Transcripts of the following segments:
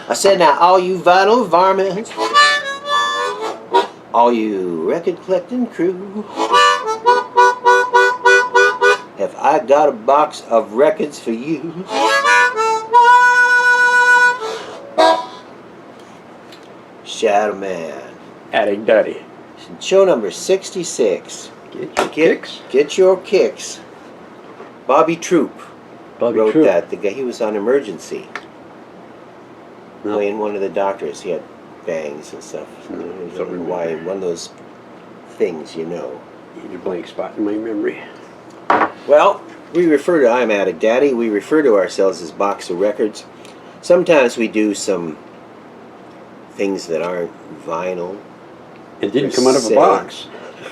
I said, now all you vinyl varmints, all you record collecting crew, have I got a box of records for you? Shadow Man. Adding Daddy. Show number 66. Get your kicks. Bobby Troop wrote Troop. that. The guy, he was on Emergency. No. Playing one of the doctors. He had bangs and stuff. No, I don't know why. One of those things, you know. Need a blank spot in my memory. Well, we refer to I'm Addict Daddy. We refer to ourselves as Box of Records. Sometimes we do some things that aren't vinyl. It didn't come out of a box.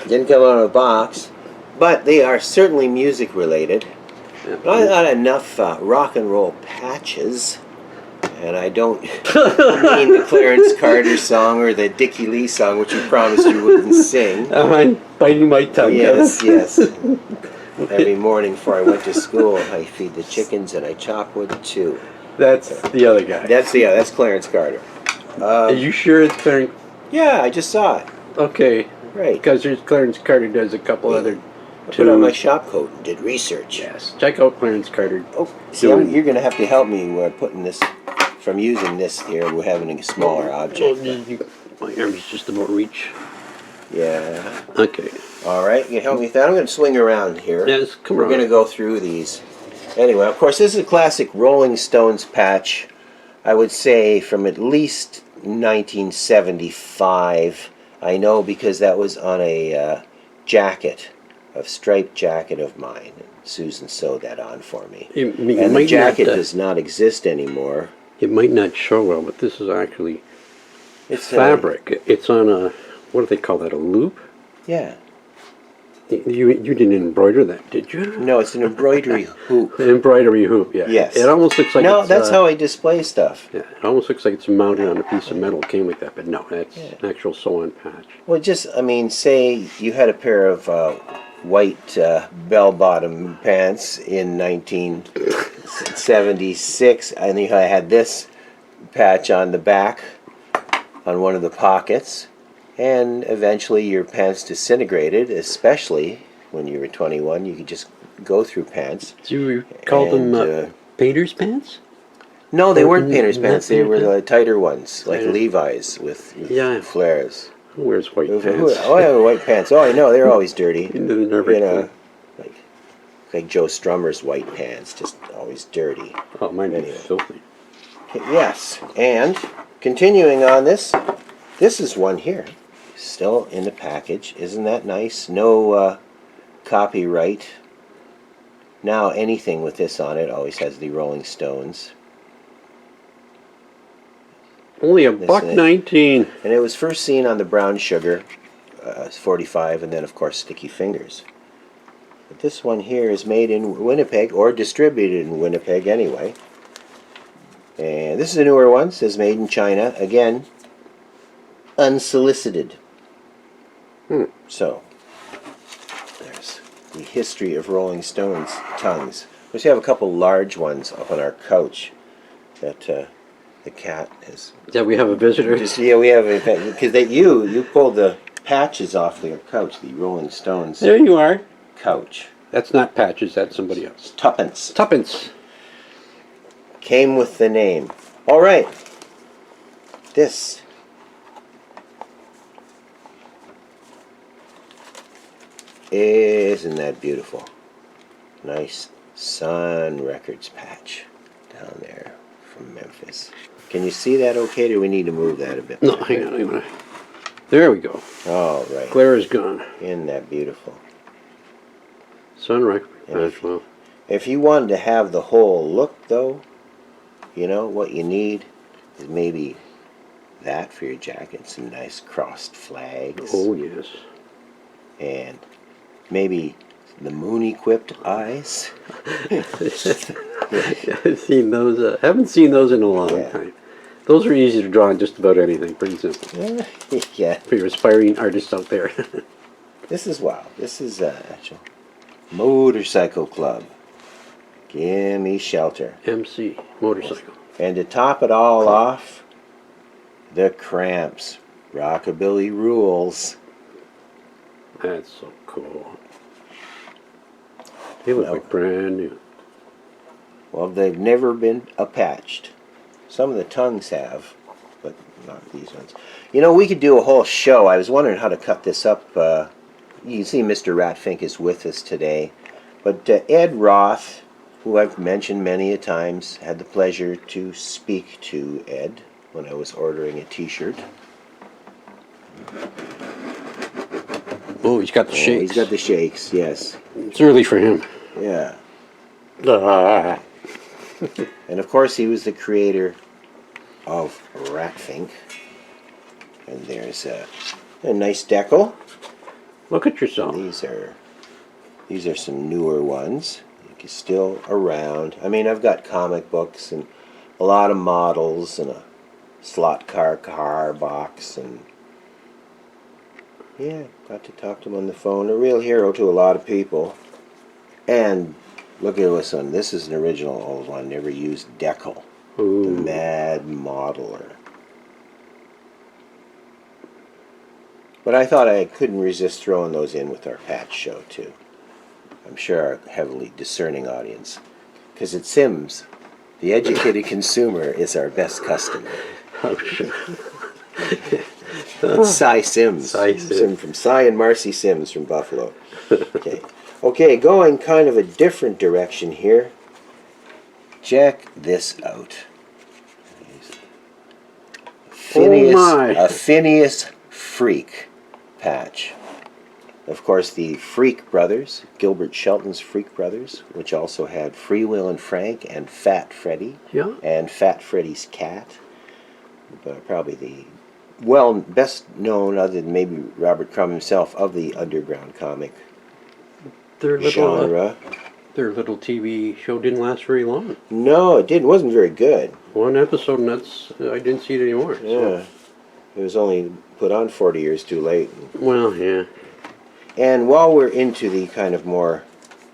Didn't come out of a box, but they are certainly music related. Yeah. But I got enough rock and roll patches, and I don't mean the Clarence Carter song or the Dickie Lee song, which you promised you wouldn't sing. I'm biting my tongue. Yes, yes. Every morning before I went to school, I feed the chickens and I chop wood too. That's the other guy. That's Clarence Carter. Are you sure it's Clarence? Yeah, I just saw it. Okay. Right. Because there's Clarence Carter does a couple other. I put on my shop coat and did research. Yes. Check out Clarence Carter. Oh, see, you're going to have to help me. We're putting this from using this here. We're having a smaller object. My arm's just about reach. Yeah. Okay. All right. You can help me with that. I'm going to swing around here. Yes, come on. We're going to go through these. Anyway, of course, this is a classic Rolling Stones patch. I would say from at least 1975. I know because that was on a jacket, a striped jacket of mine. Susan sewed that on for me. And the jacket does not exist anymore. It might not show well, but this is actually it's fabric. It's on a, what do they call that, a loop? Yeah. You didn't embroider that, did you? No, it's an embroidery hoop. An embroidery hoop, yeah. Yes. It almost looks like no, it's... that's how I display stuff. Yeah, it almost looks like it's mounted on a piece of metal. It came like that, but no, that's an actual sew-on patch. Well, just, I mean, say you had a pair of white bell-bottom pants in 1976, and you had this patch on the back, on one of the pockets, and eventually your pants disintegrated, especially when you were 21. You could just go through pants. Do you call them painter's pants? No, they weren't painter's pants. They were the tighter ones, like Levi's with flares. Who wears white pants? Oh, yeah, white pants. Oh, I know. They're always dirty. You know, like Joe Strummer's white pants, just always dirty. Oh, mine are filthy. Yes, and continuing on this, this is one here. Still in the package. Isn't that nice? No copyright. Now anything with this on it always has the Rolling Stones. Only $1.19. And it was first seen on the Brown Sugar 45, and then of course Sticky Fingers. But this one here is made in Winnipeg, or distributed in Winnipeg anyway. And this is a newer one. It says made in China. Again, unsolicited. So, there's the history of Rolling Stones tongues. We have a couple large ones up on our couch that the cat has. Yeah, we have a visitor. Yeah, we have a because you pulled the patches off the couch, the Rolling Stones. There you are. Couch. That's not patches. That's somebody else. Tuppence. Tuppence. Came with the name. All right. This. Isn't that beautiful? Nice Sun Records patch down there from Memphis. Can you see that okay, or do we need to move that a bit? No, hang on. There we go. All right. Glare is gone. Isn't that beautiful? Sun Records patch, well. If you wanted to have the whole look, though, you know, what you need is maybe that for your jacket. Some nice crossed flags. Oh, yes. And maybe the moon-equipped eyes. I've seen those. Haven't seen those in a long time. Those are easy to draw on just about anything. Pretty simple. Yeah. For your aspiring artists out there. This is wow. This is actual Motorcycle Club. Gimme shelter. MC Motorcycle. And to top it all off, The Cramps. Rockabilly Rules. That's so cool. They look No. like brand new. Well, they've never been patched. Some of the tongues have, but not these ones. You know, we could do a whole show. I was wondering how to cut this up. You see Mr. Ratfink is with us today. But Ed Roth, who I've mentioned many a times, had the pleasure to speak to Ed when I was ordering a t-shirt. Oh, he's got the shakes. He's got the shakes, yes. It's early for him. Yeah. Ah. And of course he was the creator of Ratfink. And there's a nice decal. Look at yourself. These are some newer ones. It's still around. I mean, I've got comic books and a lot of models and a slot car box, and yeah, got to talk to him on the phone. A real hero to a lot of people. And look at this one. This is an original old one. Never used decal. Ooh. The Mad Modeler. But I thought I couldn't resist throwing those in with our patch show too. I'm sure our heavily discerning audience. Because at Sims, the educated consumer is our best customer. Oh, sure. It's Cy Sims. Cy Sims. From Cy and Marcy Sims from Buffalo. Okay, going kind of a different direction here. Check this out. A Phineas Freak patch. Of course, the Freak Brothers, Gilbert Shelton's Freak Brothers, which also had Free Will and Frank and Fat Freddy, Yeah. and Fat Freddy's cat. But probably the best known, other than maybe Robert Crumb himself, of the underground comic genre. Their little TV show didn't last very long. No, it didn't. It wasn't very good. One episode, and I didn't see it anymore. Yeah, So. it was only put on 40 years too late. Well, yeah. And while we're into the kind of more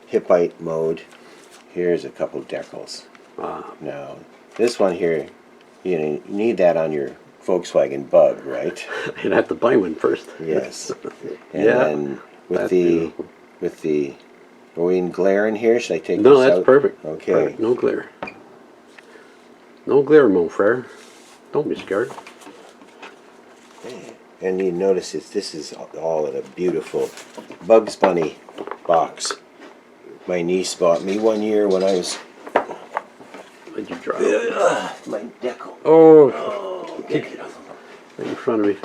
hippite mode, here's a couple decals. Now, this one here, you need that on your Volkswagen Bug, right? I'd have to buy one first. Yes. And Yeah, then with the are we in glare in here? Should I take No, this that's out? perfect. Okay. Perfect. No glare. No glare, mon frere. Don't be scared. And you notice this is all in a beautiful Bugs Bunny box. My niece bought me one year when I was... What'd you drop? my decal. Oh, Get right in front of me.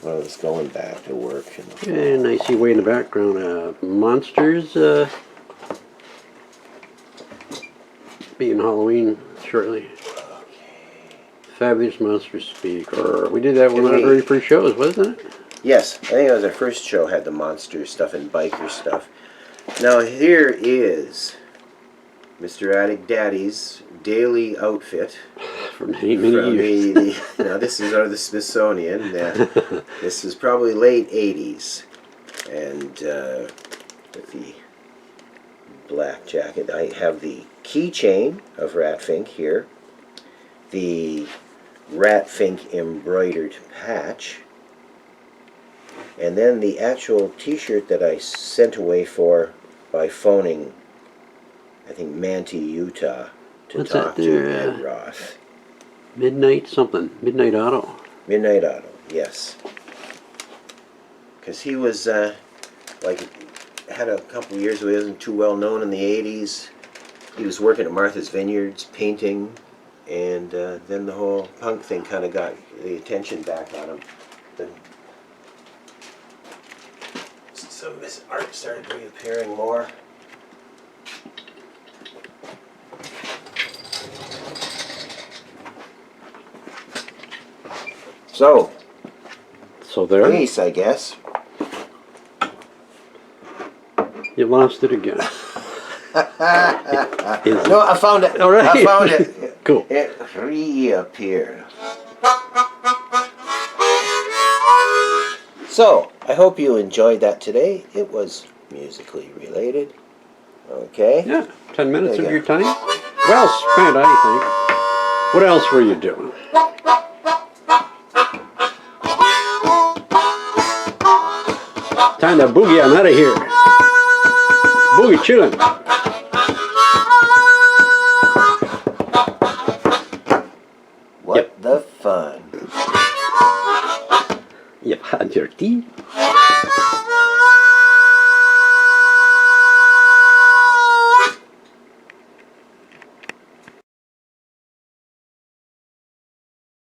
Well, I was going back to work. And I see way in the background, monsters being Halloween shortly. Fabulous Monsters Speak. We did that one of our very first shows, wasn't it? Yes, I think it was our first show, had the monster stuff and biker stuff. Now here is Mr. Attic Daddy's daily outfit. From many years. Now this is out of the Smithsonian. This is probably late 80s. And with the black jacket, I have the keychain of Ratfink here. The Ratfink embroidered patch, and then the actual t-shirt that I sent away by phoning, I think, Manti, Utah, to What's talk that to there, Ed Roth. Midnight something. Midnight Auto. Midnight Auto, yes. Because he was, had a couple of years where he wasn't too well known in the 80s. He was working at Martha's Vineyards, painting. And then the whole punk thing kind of got the attention back on him. Then some of his art started reappearing more. So there. peace, I guess. You lost it again. No, I found it. All right. I found it. Cool. It reappeared. So, I hope you enjoyed that today. It was musically related. Okay? Yeah, 10 minutes There of you your time. Well spent, I think. What else were you doing? Time to boogie on out of here. Boogie chillin'. What the fun. You've had your tea.